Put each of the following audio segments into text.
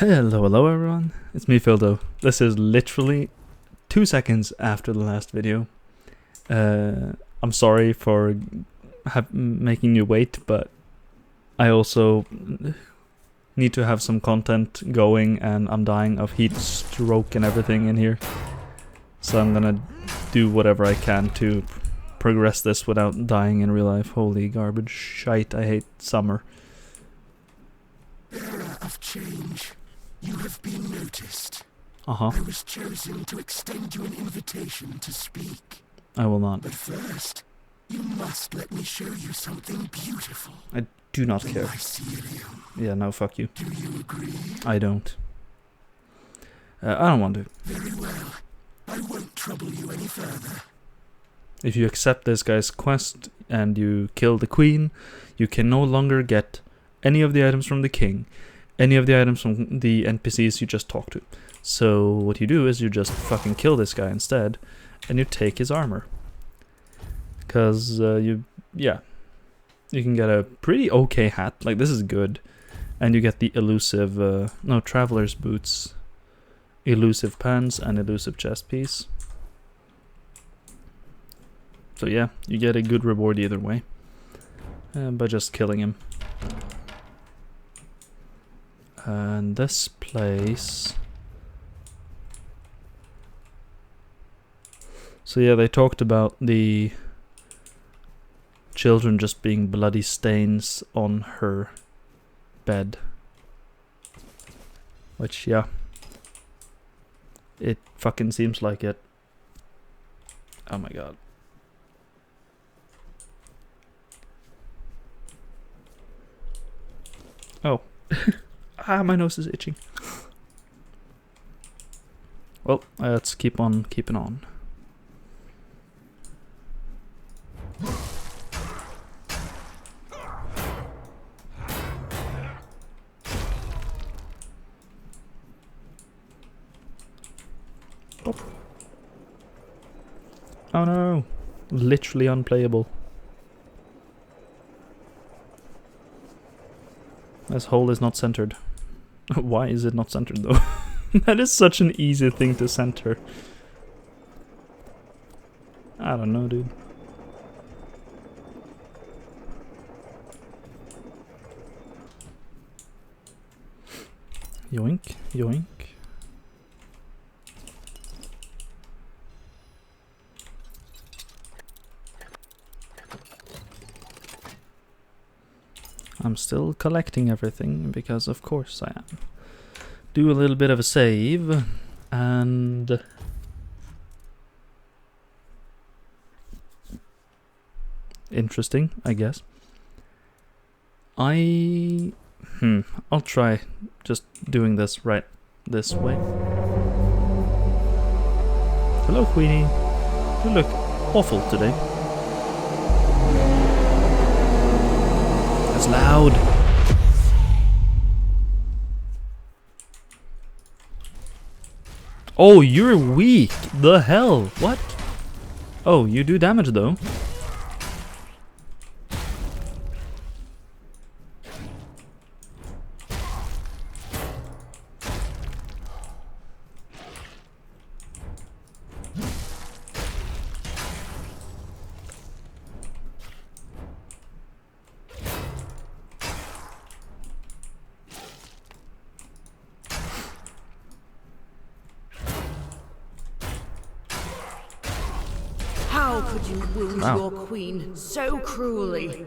Hello everyone, it's me Phildo. This is literally 2 seconds after the last video. I'm sorry for making you wait, but I also need to have some content going and I'm dying of heat stroke and everything in here. So I'm gonna do whatever I can to progress this without dying in real life. Holy garbage shite, I hate summer. Era of change. You have been noticed. I was chosen to extend you an invitation to speak. I will not. But first, you must let me show you something beautiful. I do not care. Mycelium. Yeah, no, fuck you. Do you agree? I don't. I don't want to. Very well. I won't trouble you any further. If you accept this guy's quest and you kill the queen, you can no longer get any of the items from the king, any of the items from the NPCs you just talked to. So what you do is you just fucking kill this guy instead, and you take his armor. Because you can get a pretty okay hat, like this is good, and you get the elusive, traveler's boots, elusive pants, and elusive chest piece. So yeah, you get a good reward either way, by just killing him. And this place... So yeah, they talked about the children just being bloody stains on her bed. Which, yeah. It fucking seems like it. Oh my god. Oh. My nose is itching. Well, let's keep on keeping on. Oh no! Literally unplayable. This hole is not centered. Why is it not centered though? That is such an easy thing to center. I don't know, dude. Yoink, yoink. I'm still collecting everything, because of course I am. Do a little bit of a save, and... Interesting, I guess. I'll try just doing this right this way. Hello, Queenie. You look awful today. That's loud. Oh, you're weak. The hell? What? Oh, you do damage though. How could you wound your queen so cruelly?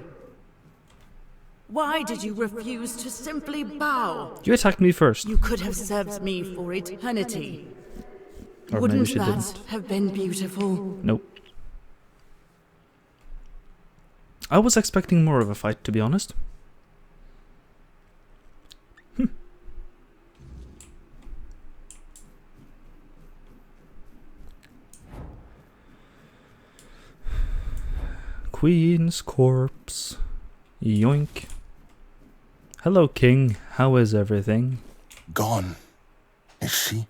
Why did you refuse to simply bow? You attacked me first. You could have served me for eternity. Or Wouldn't maybe she that didn't. have been beautiful? Nope. I was expecting more of a fight, to be honest. Queen's corpse. Yoink. Hello, King. How is everything? Gone. Is she?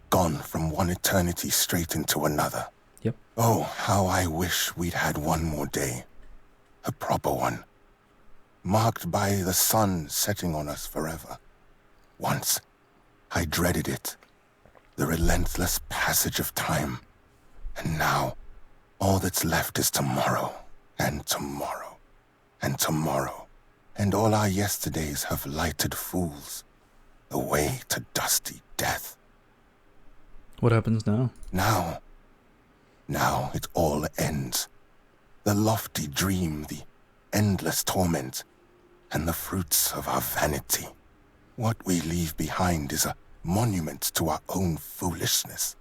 Gone from one eternity straight into another. Yep. Oh, how I wish we'd had one more day. A proper one. Marked by the sun setting on us forever. Once I dreaded it. The relentless passage of time. And now, all that's left is tomorrow, and tomorrow, and tomorrow. And all our yesterdays have lighted fools, the way to dusty death. What happens now? Now it all ends. The lofty dream, the endless torment, and the fruits of our vanity. What we leave behind is a monument to our own foolishness.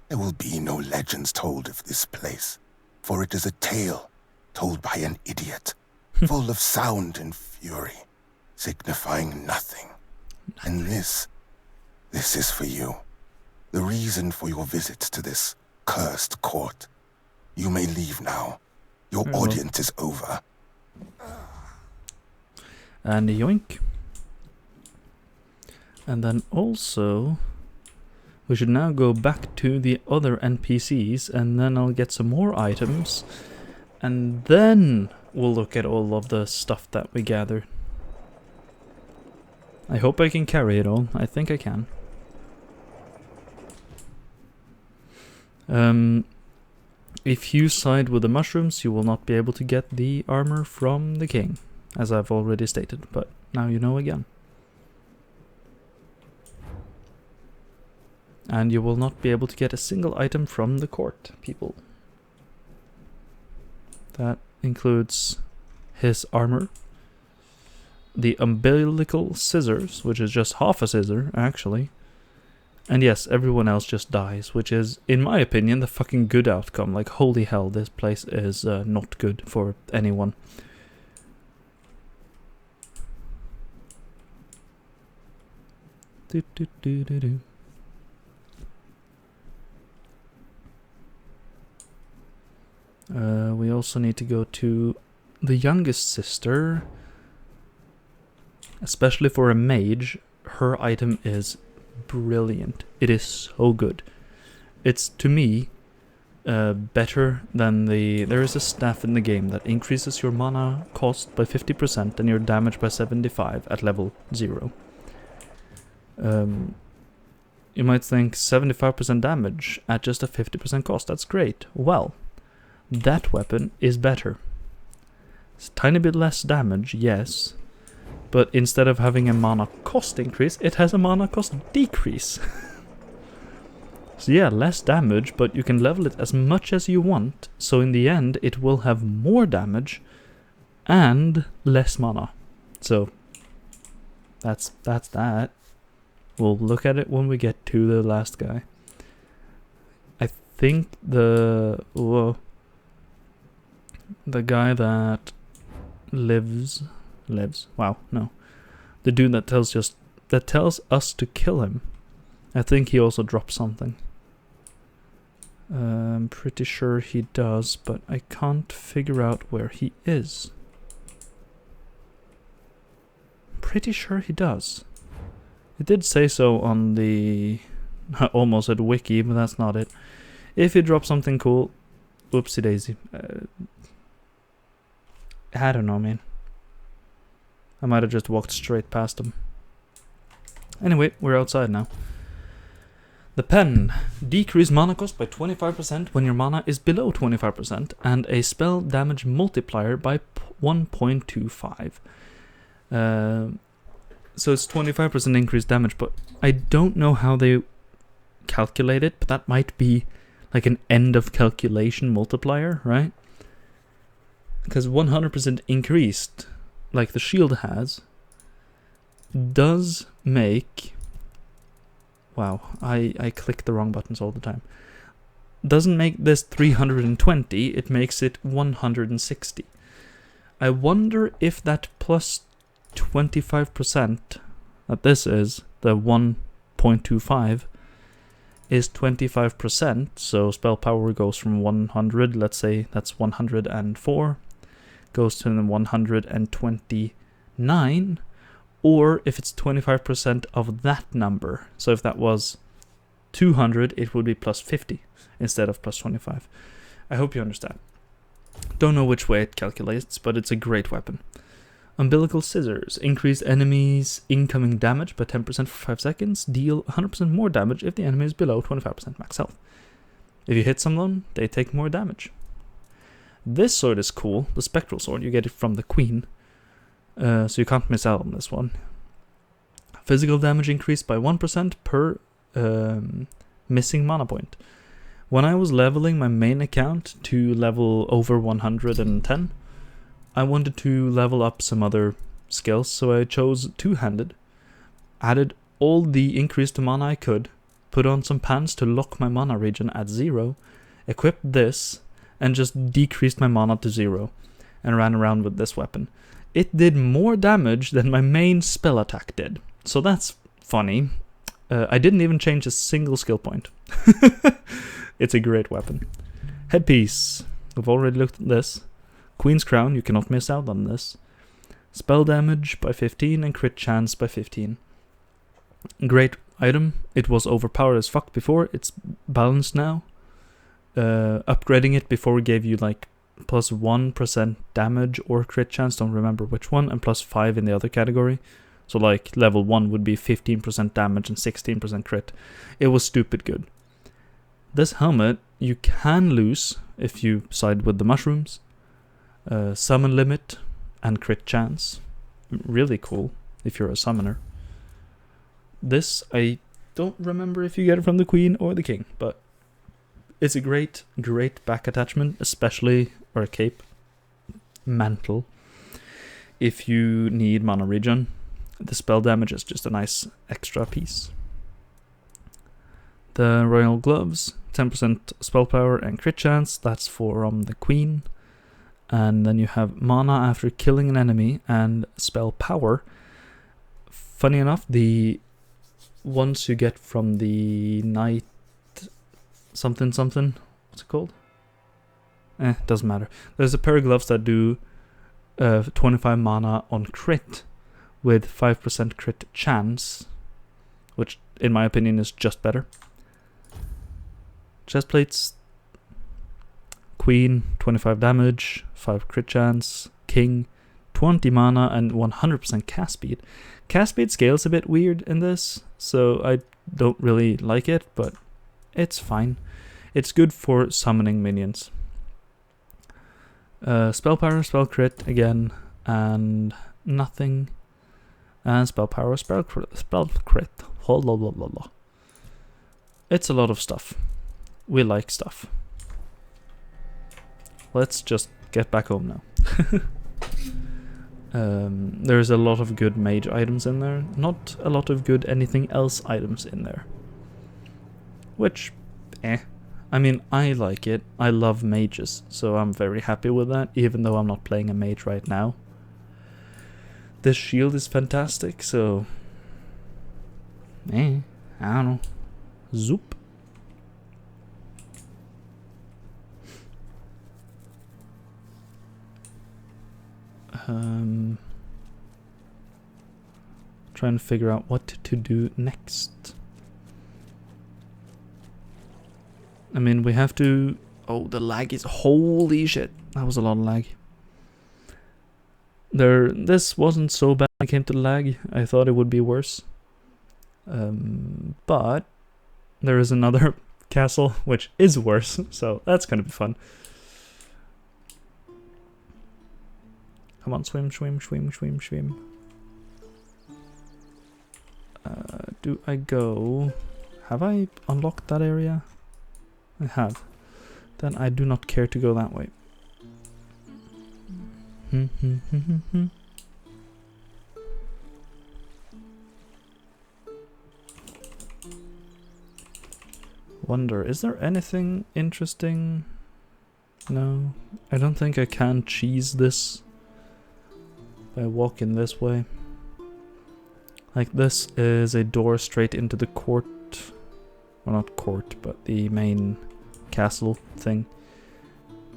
There will be no legends told of this place, for it is a tale told by an idiot, full of sound and fury, signifying nothing. And this is for you, the reason for your visit to this cursed court. You may leave now. Your audience is over. And yoink. And then also, we should now go back to the other NPCs, and then I'll get some more items, and then we'll look at all of the stuff that we gathered. I hope I can carry it all. I think I can. If you side with the mushrooms, you will not be able to get the armor from the king, as I've already stated, but now you know again. And you will not be able to get a single item from the court, people. That includes his armor, the umbilical scissors, which is just half a scissor, actually. And yes, everyone else just dies, which is, in my opinion, the fucking good outcome. Like, holy hell, this place is not good for anyone. We also need to go to the youngest sister. Especially for a mage, her item is brilliant. It is so good. It's, to me, better than the... There is a staff in the game that increases your mana cost by 50% and your damage by 75 at level 0. You might think 75% damage at just a 50% cost. That's great. Well, that weapon is better. It's a tiny bit less damage, yes. But instead of having a mana cost increase, it has a mana cost decrease. So yeah, less damage, but you can level it as much as you want. So in the end, it will have more damage and less mana. So that's that. We'll look at it when we get to the last guy. I think the guy that lives. Wow, no. The dude that tells us to kill him. I think he also dropped something. I'm pretty sure he does, but I can't figure out where he is. Pretty sure he does. It did say so on the... I almost said wiki, but that's not it. If he drops something cool... Whoopsie daisy. I don't know, man. I might have just walked straight past him. Anyway, we're outside now. The pen. Decrease mana cost by 25% when your mana is below 25%, and a spell damage multiplier by 1.25. So it's 25% increased damage, but I don't know how they calculate it, but that might be like an end of calculation multiplier, right? Because 100% increased, like the shield has, does make... Wow, I click the wrong buttons all the time. Doesn't make this 320, it makes it 160. I wonder if that plus 25% that this is, the 1.25, is 25%, so spell power goes from 100, let's say that's 104, goes to 129, or if it's 25% of that number. So if that was 200, it would be plus 50 instead of plus 25. I hope you understand. Don't know which way it calculates, but it's a great weapon. Umbilical Scissors. Increase enemies' incoming damage by 10% for 5 seconds. Deal 100% more damage if the enemy is below 25% max health. If you hit someone, they take more damage. This sword is cool. The Spectral Sword. You get it from the Queen. So you can't miss out on this one. Physical damage increased by 1% per missing mana point. When I was leveling my main account to level over 110, I wanted to level up some other skills, so I chose two-handed, added all the increased mana I could, put on some pants to lock my mana regen at 0, equipped this, and just decreased my mana to 0, and ran around with this weapon. It did more damage than my main spell attack did, so that's funny. I didn't even change a single skill point. It's a great weapon. Headpiece. We've already looked at this. Queen's Crown, you cannot miss out on this. Spell damage by 15 and crit chance by 15. Great item. It was overpowered as fuck before. It's balanced now. Upgrading it before gave you like plus 1% damage or crit chance, don't remember which one, and plus 5 in the other category. So like level 1 would be 15% damage and 16% crit. It was stupid good. This helmet you can lose if you side with the mushrooms. Summon limit and crit chance. Really cool if you're a summoner. This, I don't remember if you get it from the Queen or the King, but it's a great back attachment, especially, or a cape, mantle, if you need mana regen. The spell damage is just a nice extra piece. The Royal Gloves, 10% spell power and crit chance, that's from the Queen. And then you have mana after killing an enemy and spell power. Funny enough, the ones you get from the Knight something, what's it called? Doesn't matter. There's a pair of gloves that do 25 mana on crit with 5% crit chance, which in my opinion is just better. Chest plates. Queen, 25 damage, 5 crit chance. King, 20 mana and 100% cast speed. Cast speed scales a bit weird in this, so I don't really like it, but it's fine. It's good for summoning minions. Spell power, spell crit again, and nothing. And spell power, spell crit. It's a lot of stuff. We like stuff. Let's just get back home now. There's a lot of good mage items in there. Not a lot of good anything else items in there. Which, I mean, I like it. I love mages, so I'm very happy with that, even though I'm not playing a mage right now. This shield is fantastic, so... I don't know. Zoop. Trying to figure out what to do next. I mean, we have to... Oh, the lag is... Holy shit. That was a lot of lag. This wasn't so bad when it came to lag. I thought it would be worse. But there is another castle which is worse, so that's gonna be fun. Come on, swim. Do I go... Have I unlocked that area? I have. Then I do not care to go that way. Wonder, is there anything interesting? No, I don't think I can cheese this by walking this way. Like, this is a door straight into the court. Well, not court, but the main castle thing.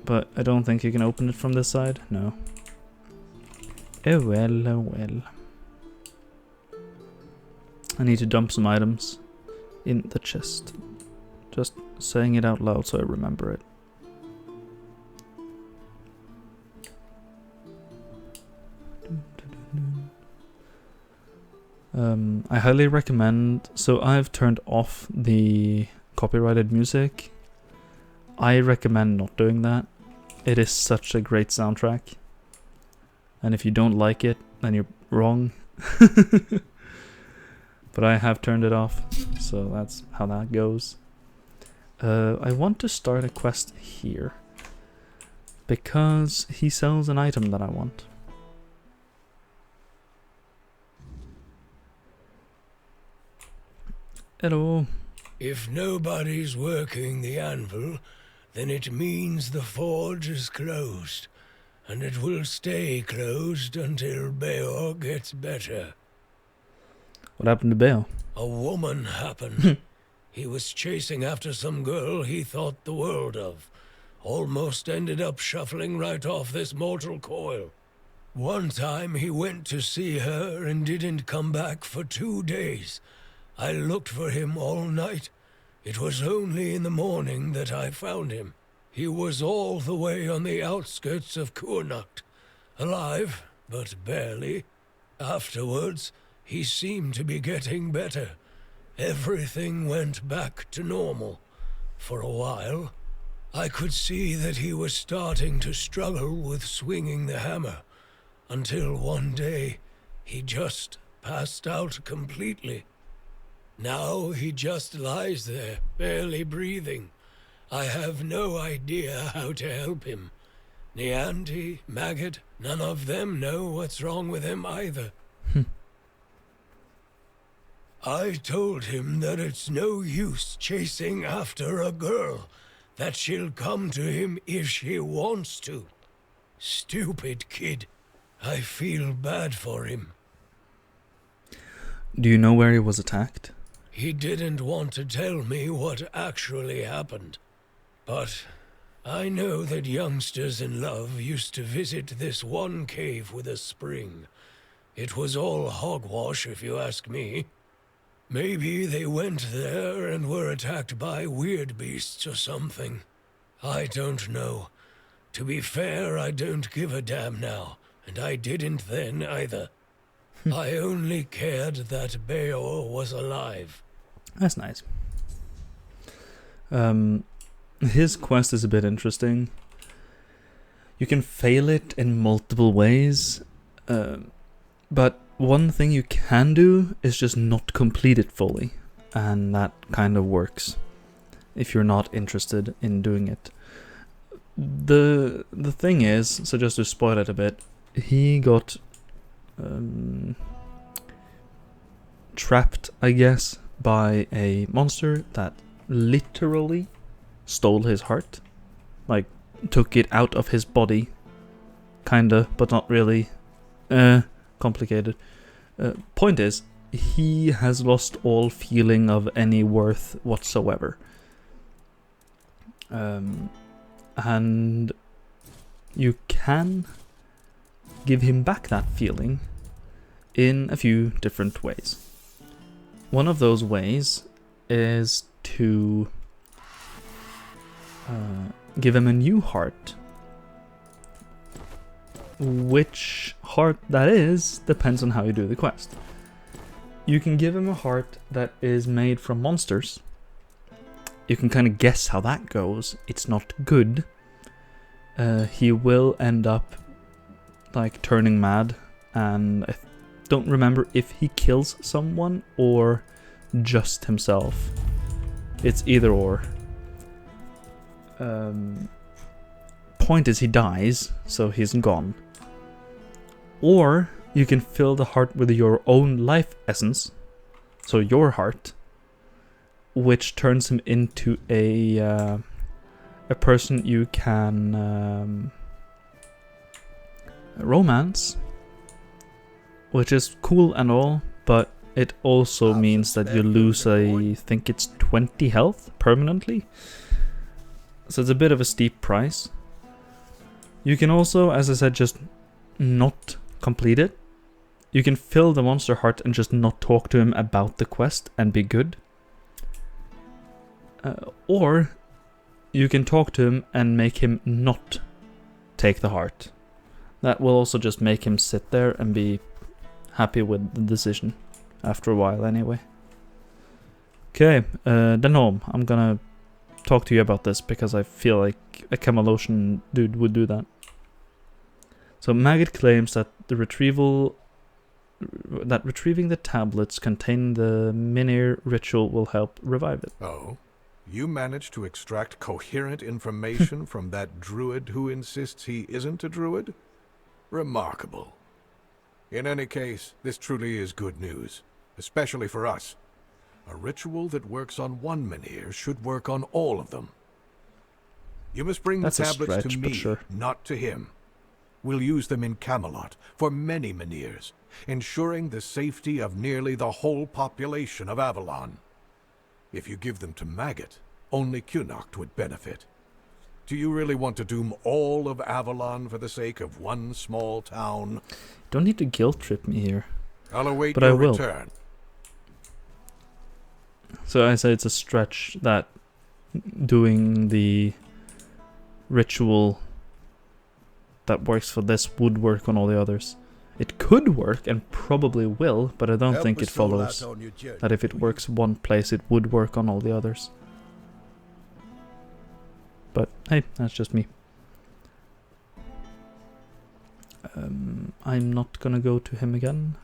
But I don't think you can open it from this side. No. Oh well, oh well. I need to dump some items in the chest. Just saying it out loud so I remember it. I highly recommend. So I've turned off the copyrighted music. I recommend not doing that. It is such a great soundtrack. And if you don't like it, then you're wrong. But I have turned it off, so that's how that goes. I want to start a quest here, because he sells an item that I want. Hello. If nobody's working the anvil, then it means the forge is closed, and it will stay closed until Beor gets better. What happened to Bale? A woman happened. He was chasing after some girl he thought the world of. Almost ended up shuffling right off this mortal coil. One time he went to see her and didn't come back for 2 days. I looked for him all night. It was only in the morning that I found him. He was all the way on the outskirts of Kurnacht. Alive, but barely. Afterwards, he seemed to be getting better. Everything went back to normal. For a while, I could see that he was starting to struggle with swinging the hammer, until one day, he just passed out completely. Now he just lies there, barely breathing. I have no idea how to help him. Nianti, Maggot, none of them know what's wrong with him either. I told him that it's no use chasing after a girl, that she'll come to him if she wants to. Stupid kid. I feel bad for him. Do you know where he was attacked? He didn't want to tell me what actually happened. But I know that youngsters in love used to visit this one cave with a spring. It was all hogwash, if you ask me. Maybe they went there and were attacked by weird beasts or something. I don't know. To be fair, I don't give a damn now, and I didn't then either. I only cared that Beor was alive. That's nice. His quest is a bit interesting. You can fail it in multiple ways, but one thing you can do is just not complete it fully, and that kind of works if you're not interested in doing it. The thing is, so just to spoil it a bit, he got trapped, I guess, by a monster that literally stole his heart. Like, took it out of his body. Kinda, but not really. Complicated. Point is, he has lost all feeling of any worth whatsoever. And you can give him back that feeling in a few different ways. One of those ways is to give him a new heart. Which heart that is depends on how you do the quest. You can give him a heart that is made from monsters. You can kind of guess how that goes. It's not good. He will end up like turning mad, and I don't remember if he kills someone or just himself. It's either or. Point is, he dies, so he's gone. Or you can fill the heart with your own life essence, so your heart, which turns him into a person you can romance, which is cool and all, but it also means that you lose, I think it's 20 health permanently. So it's a bit of a steep price. You can also, as I said, just not complete it. You can fill the monster heart and just not talk to him about the quest and be good. Or you can talk to him and make him not take the heart. That will also just make him sit there and be happy with the decision. After a while, anyway. Okay, then home. I'm gonna talk to you about this because I feel like a Camelosian dude would do that. So Maggot claims that retrieving the tablets containing the Menhir ritual will help revive it. Oh? You managed to extract coherent information from that druid who insists he isn't a druid? Remarkable. In any case, this truly is good news, especially for us. A ritual that works on one Menhir should work on all of them. You must bring the tablets to me, not to him. We'll use them in Camelot for many Menhirs, ensuring the safety of nearly the whole population of Avalon. If you give them to Maggot, only Cunoct would benefit. Do you really want to doom all of Avalon for the sake of one small town? Don't need to guilt trip me here. I'll await your return. So I say it's a stretch that doing the ritual that works for this would work on all the others. It could work and probably will, but I don't think it follows that if it works one place, it would work on all the others. But hey, that's just me. I'm not gonna go to him again.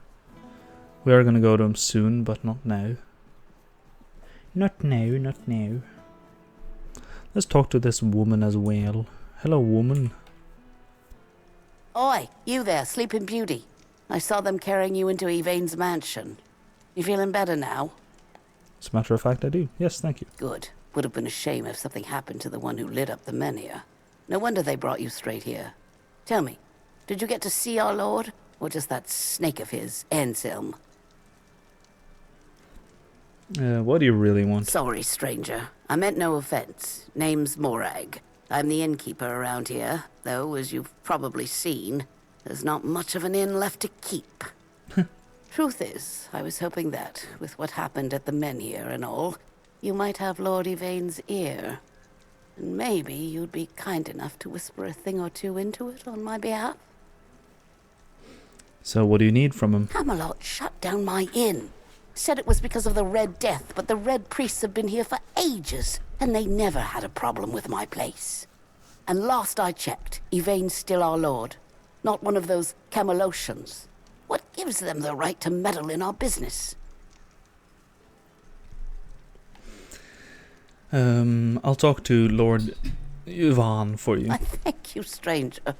We are gonna go to him soon, but not now. Not now, not now. Let's talk to this woman as well. Hello, woman. Oi, you there, Sleeping Beauty. I saw them carrying you into Yvain's mansion. You feeling better now? As a matter of fact, I do. Yes, thank you. Good. Would have been a shame if something happened to the one who lit up the Menhir. No wonder they brought you straight here. Tell me, did you get to see our lord? Or just that snake of his, Anselm? What do you really want? Sorry, stranger. I meant no offense. Name's Morag. I'm the innkeeper around here, though, as you've probably seen, there's not much of an inn left to keep. Truth is, I was hoping that, with what happened at the Menhir and all, you might have Lord Yvain's ear. And maybe you'd be kind enough to whisper a thing or two into it on my behalf. So what do you need from him? Camelot shut down my inn. Said it was because of the Red Death, but the Red Priests have been here for ages, and they never had a problem with my place. And last I checked, Yvain's still our lord, not one of those Camelosians. What gives them the right to meddle in our business? I'll talk to Lord Yvain for you. Thank you, stranger.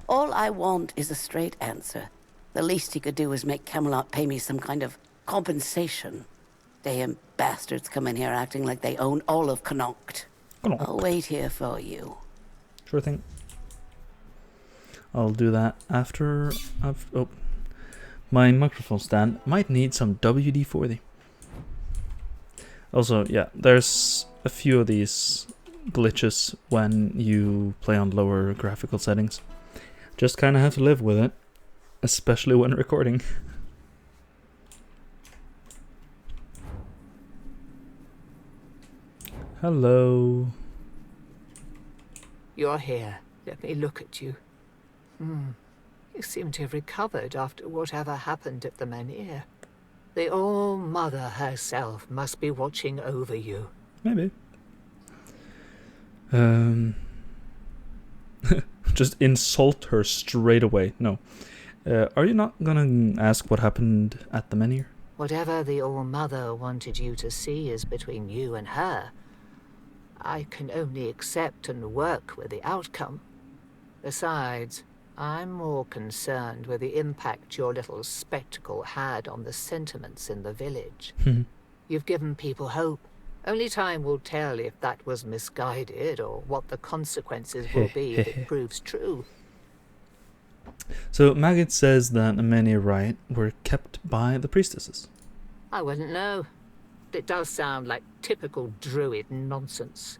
All I want is a straight answer. The least he could do is make Camelot pay me some kind of compensation. Damn bastards come in here acting like they own all of Connacht. I'll wait here for you. Sure thing. I'll do that after I've... Oh. My microphone stand might need some WD-40. Also, yeah, there's a few of these glitches when you play on lower graphical settings. Just kind of have to live with it, especially when recording. Hello. You're here. Let me look at you. You seem to have recovered after whatever happened at the Menhir. The All-Mother herself must be watching over you. Maybe. Just insult her straight away. No. Are you not gonna ask what happened at the Menhir? Whatever the All-Mother wanted you to see is between you and her. I can only accept and work with the outcome. Besides, I'm more concerned with the impact your little spectacle had on the sentiments in the village. You've given people hope. Only time will tell if that was misguided or what the consequences will be if it proves true. So Maggot says that the Menhir rite were kept by the priestesses. I wouldn't know. It does sound like typical druid nonsense.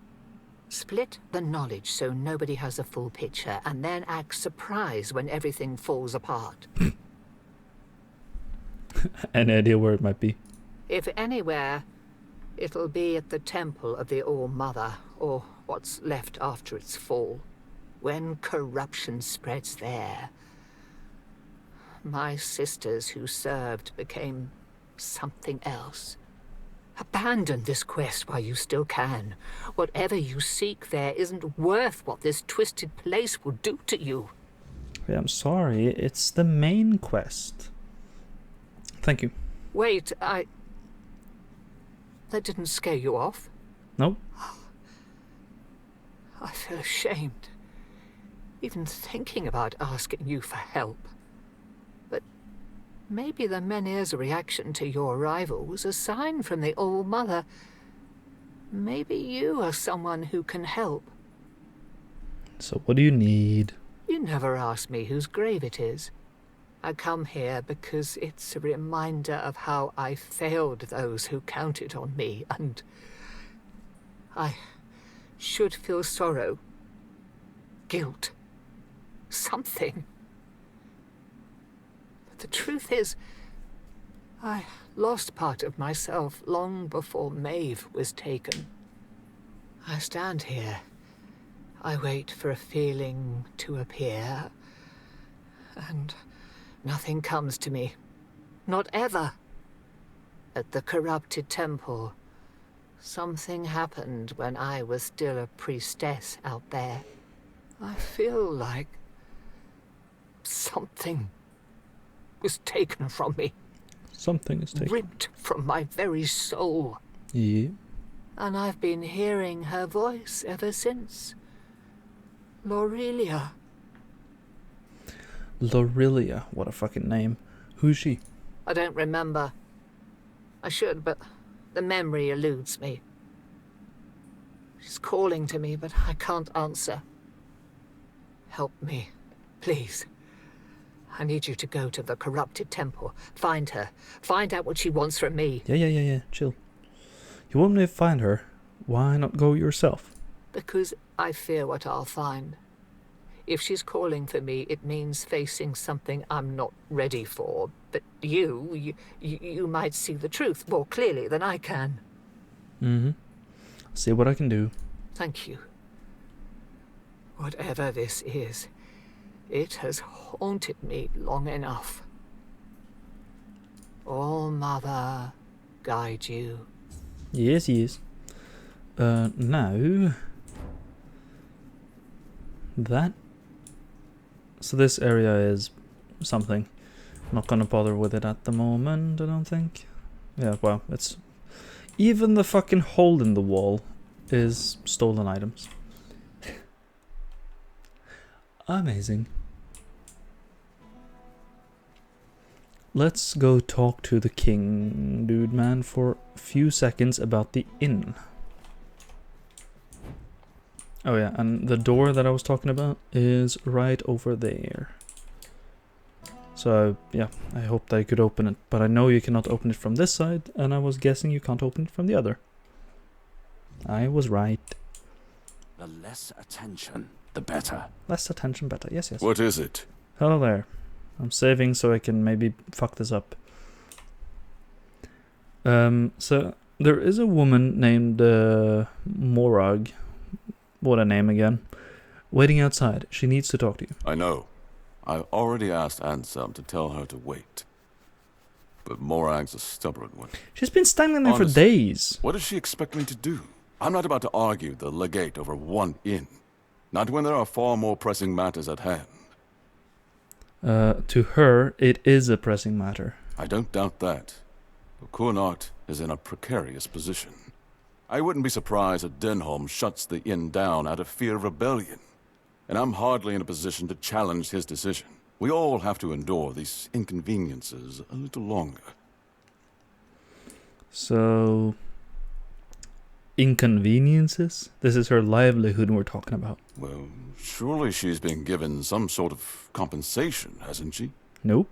Split the knowledge so nobody has a full picture, and then act surprised when everything falls apart. Any idea where it might be? If anywhere, it'll be at the temple of the All-Mother, or what's left after its fall. When corruption spreads there. My sisters who served became something else. Abandon this quest while you still can. Whatever you seek there isn't worth what this twisted place will do to you. Yeah, I'm sorry, it's the main quest. Thank you. Wait, That didn't scare you off? Nope. I feel ashamed, even thinking about asking you for help. But maybe the Menhir's reaction to your arrival was a sign from the All-Mother. Maybe you are someone who can help. So what do you need? You never asked me whose grave it is. I come here because it's a reminder of how I failed those who counted on me, and I should feel sorrow, guilt, something. But the truth is, I lost part of myself long before Maeve was taken. I stand here. I wait for a feeling to appear, and nothing comes to me. Not ever. At the corrupted temple, something happened when I was still a priestess out there. I feel like something was taken from me. Something is taken. Ripped from my very soul. Yeah. And I've been hearing her voice ever since. Lorelia. Lorelia, what a fucking name. Who's she? I don't remember. I should, but the memory eludes me. She's calling to me, but I can't answer. Help me, please. I need you to go to the corrupted temple. Find her. Find out what she wants from me. Yeah. Chill. You want me to find her? Why not go yourself? Because I fear what I'll find. If she's calling for me, it means facing something I'm not ready for. But you might see the truth more clearly than I can. Mm-hmm. See what I can do. Thank you. Whatever this is, it has haunted me long enough. All-Mother, guide you. Yes. Now... That... So this area is something. I'm not gonna bother with it at the moment, I don't think. Yeah, well, it's... Even the fucking hole in the wall is stolen items. Amazing. Let's go talk to the king, dude man, for a few seconds about the inn. Oh yeah, and the door that I was talking about is right over there. So yeah, I hoped I could open it, but I know you cannot open it from this side, and I was guessing you can't open it from the other. I was right. The less attention, the better. Less attention, better. Yes. What is it? Hello there. I'm saving so I can maybe fuck this up. So there is a woman named Morag. What a name again. Waiting outside. She needs to talk to you. I know. I already asked Anselm to tell her to wait. But Morag's a stubborn one. She's been standing there for days. What does she expect me to do? I'm not about to argue the legate over one inn. Not when there are far more pressing matters at hand. To her, it is a pressing matter. I don't doubt that. But Cournart is in a precarious position. I wouldn't be surprised if Denholm shuts the inn down out of fear of rebellion. And I'm hardly in a position to challenge his decision. We all have to endure these inconveniences a little longer. So... inconveniences? This is her livelihood we're talking about. Well, surely she's been given some sort of compensation, hasn't she? Nope.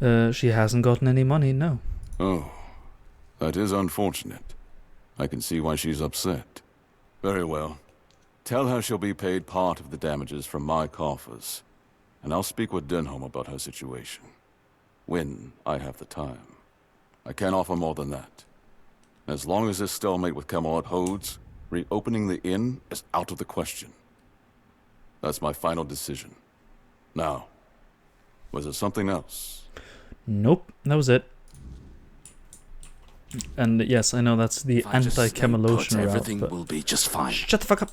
She hasn't gotten any money, no. Oh, that is unfortunate. I can see why she's upset. Very well. Tell her she'll be paid part of the damages from my coffers, and I'll speak with Denholm about her situation. When I have the time. I can't offer more than that. As long as this stalemate with Camelot holds, reopening the inn is out of the question. That's my final decision. Now, was there something else? Nope, that was it. And yes, I know that's the anti-Camelocian route, everything but will be just fine. shut the fuck up.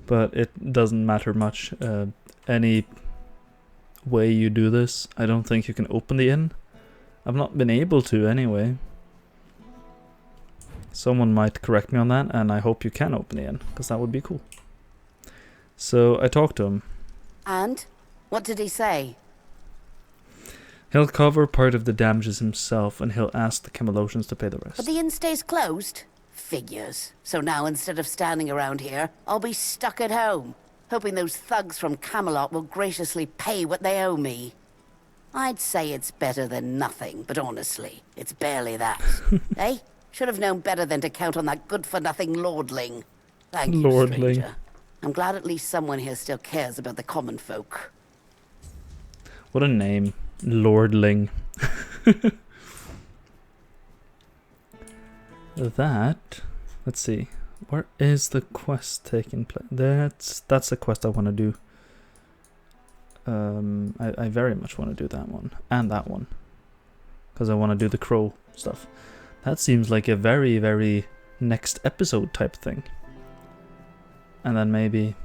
But it doesn't matter much. Any way you do this, I don't think you can open the inn. I've not been able to anyway. Someone might correct me on that, and I hope you can open the inn, because that would be cool. So I talked to him. And? What did he say? He'll cover part of the damages himself, and he'll ask the Camelocians to pay the rest. But the inn stays closed? Figures. So now instead of standing around here, I'll be stuck at home, hoping those thugs from Camelot will graciously pay what they owe me. I'd say it's better than nothing, but honestly, it's barely that. Eh? Should have known better than to count on that good-for-nothing lordling. Thank you, Lordling. stranger. I'm glad at least someone here still cares about the common folk. What a name. Lordling. That... Let's see. Where is the quest taking place? That's a quest I want to do. I very much want to do that one. And that one. Because I want to do the crow stuff. That seems like a very, very next episode type thing. And then maybe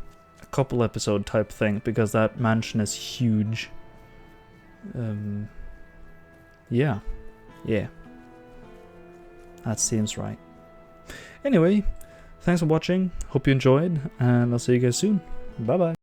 a couple episode type thing, because that mansion is huge. Yeah. That seems right. Anyway, thanks for watching. Hope you enjoyed, and I'll see you guys soon. Bye bye.